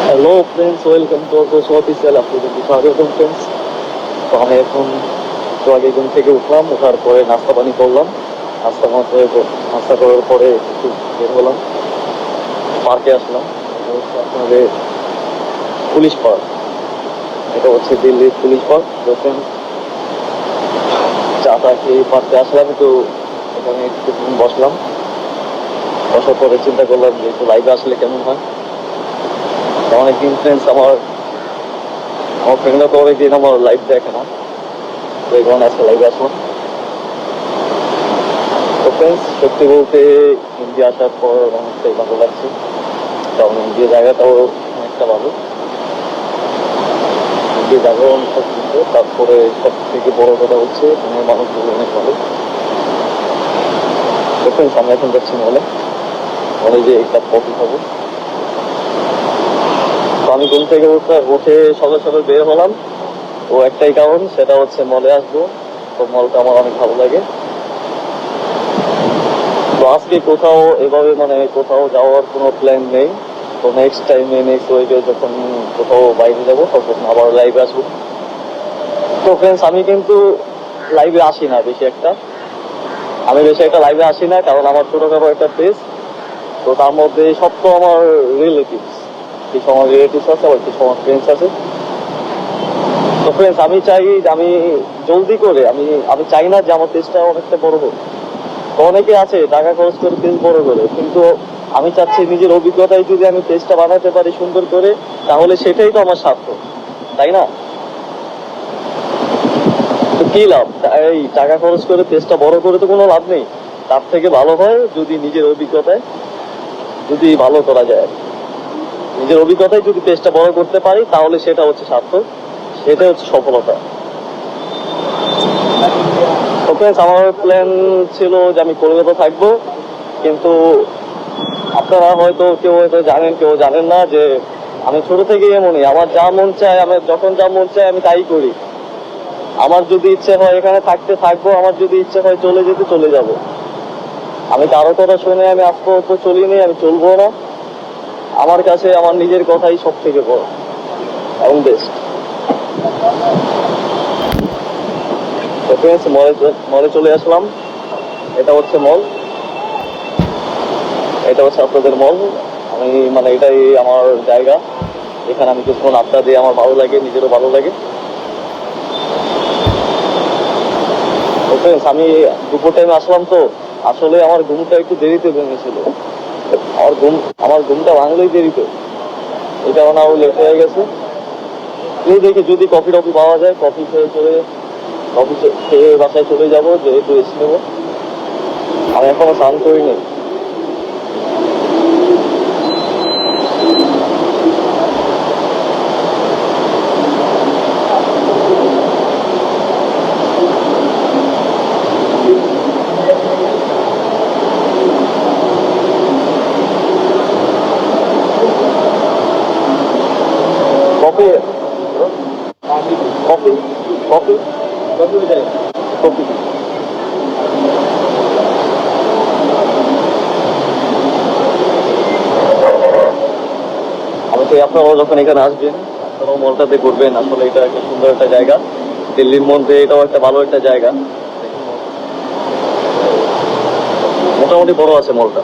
Hello friends, welcome to course official. আপনাদেরকে স্বাগতম friends. তো আমি এখন একটু আগে ঘুম থেকে উঠলাম, ওঠার পরে নাস্তা পানি করলাম। নাস্তা করার পরে একটু বের হলাম, পার্কে আসলাম। এটা হচ্ছে আপনাদের পুলিশ পার্ক। এটা হচ্ছে দিল্লির পুলিশ পার্ক। তো ফ্রেন্ডস, চা টা খেয়ে পার্কে আসলাম, একটু এখানে একটু বসলাম। বসার পরে চিন্তা করলাম যে একটু লাইভে আসলে কেমন হয়। অনেকদিন ফ্রেন্ডস, আমার আমার ফ্রেন্ডরা তো অনেকদিন আমার লাইভ দেখে না, তো এই কারণে আজকে লাইভে আসলাম। তো ফ্রেন্ডস, সত্যি বলতে ইন্ডিয়া আসার পর অনেকটাই ভালো লাগছে, কারণ ইন্ডিয়া জায়গাটাও অনেকটা ভালো। ইন্ডিয়া জায়গাও অনেকটা সুন্দর। তারপরে সব থেকে বড় কথা হচ্ছে এখানে মানুষগুলো অনেক ভালো। তো ফ্রেন্ডস, আমি এখন যাচ্ছি মলে। মলে যে একটা কফি খাবো। তো আমি ঘুম থেকে উঠে সকাল সকাল বের হলাম। ও একটাই কারণ, সেটা হচ্ছে মলে আসবো। তো মলটা আমার অনেক ভালো লাগে। তো আজকে কোথাও এভাবে কোথাও যাওয়ার কোনো প্ল্যান নেই। তো নেক্সট উইকে যখন কোথাও বাইরে যাবো তখন আবার লাইভে আসবো। তো ফ্রেন্ডস, আমি কিন্তু লাইভে আসি না বেশি একটা। লাইভে আসি না, কারণ আমার ছোটখাটো একটা পেজ। তো তার মধ্যে সব তো আমার রিলেটিভস। কিছু আমার রিলেটিভস আছে, আবার কিছু আমার ফ্রেন্ডস আছে। তো ফ্রেন্ডস, আমি চাই যে আমি জলদি করে আমি আমি চাই না যে আমার পেজটা অনেকটা বড় হোক। তো অনেকে আছে টাকা খরচ করে পেজ বড় করে, কিন্তু আমি চাচ্ছি নিজের অভিজ্ঞতায় যদি আমি পেজটা বানাতে পারি সুন্দর করে, তাহলে সেটাই তো আমার সার্থক, তাই না? তো কি লাভ এই টাকা খরচ করে পেজটা বড় করে? তো কোনো লাভ নেই। তার থেকে ভালো হয় যদি নিজের অভিজ্ঞতায় যদি ভালো করা যায়। নিজের অভিজ্ঞতায় যদি পেজটা বড় করতে পারি, তাহলে সেটা হচ্ছে সার্থক, সেটা হচ্ছে সফলতা। তো ফ্রেন্ডস, আমার প্ল্যান ছিল যে আমি কলকাতা থাকবো, কিন্তু আপনারা হয়তো কেউ হয়তো জানেন, কেউ জানেন না যে আমি ছোট থেকে এমনই। আমার যা মন চায়, আমি যখন যা মন চায় আমি তাই করি। আমার যদি ইচ্ছে হয় এখানে থাকতে থাকবো, আমার যদি ইচ্ছে হয় চলে যেতে চলে যাব। আমি কারো কথা শুনে আমি আজ পর্যন্ত চলিনি, আমি চলবো না। আমার কাছে আমার নিজের কথাই সব থেকে বড় এবং বেস্ট। মলে চলে আসলাম। এটা হচ্ছে মল, এটা হচ্ছে আপনাদের মল। আমি এটাই আমার জায়গা। এখানে আমি কিছুক্ষণ আড্ডা দিয়ে আমার ভালো লাগে, নিজেরও ভালো লাগে। তো ফ্রেন্ডস, আমি দুপুর টাইমে আসলাম, তো আসলে আমার ঘুমটা একটু দেরিতে ভেঙেছিল। আমার ঘুম আমার ঘুমটা ভাঙলেই দেরিতে, এই কারণে আরো লেট হয়ে গেছে। এই দেখি যদি কফি টফি পাওয়া যায়, কফি খেয়ে বাসায় চলে যাবো, যেহেতু এসে নেবো। আমি এখনো স্নান করিনি। Coffee coffee coffee coffee. আমি তো আপনারাও যখন এখানে আসবেন, আপনারাও মলটাতে ঘুরবেন। আসলে এটা একটা সুন্দর একটা জায়গা। দিল্লির মধ্যে এটাও একটা ভালো একটা জায়গা। মোটামুটি বড় আছে মলটা।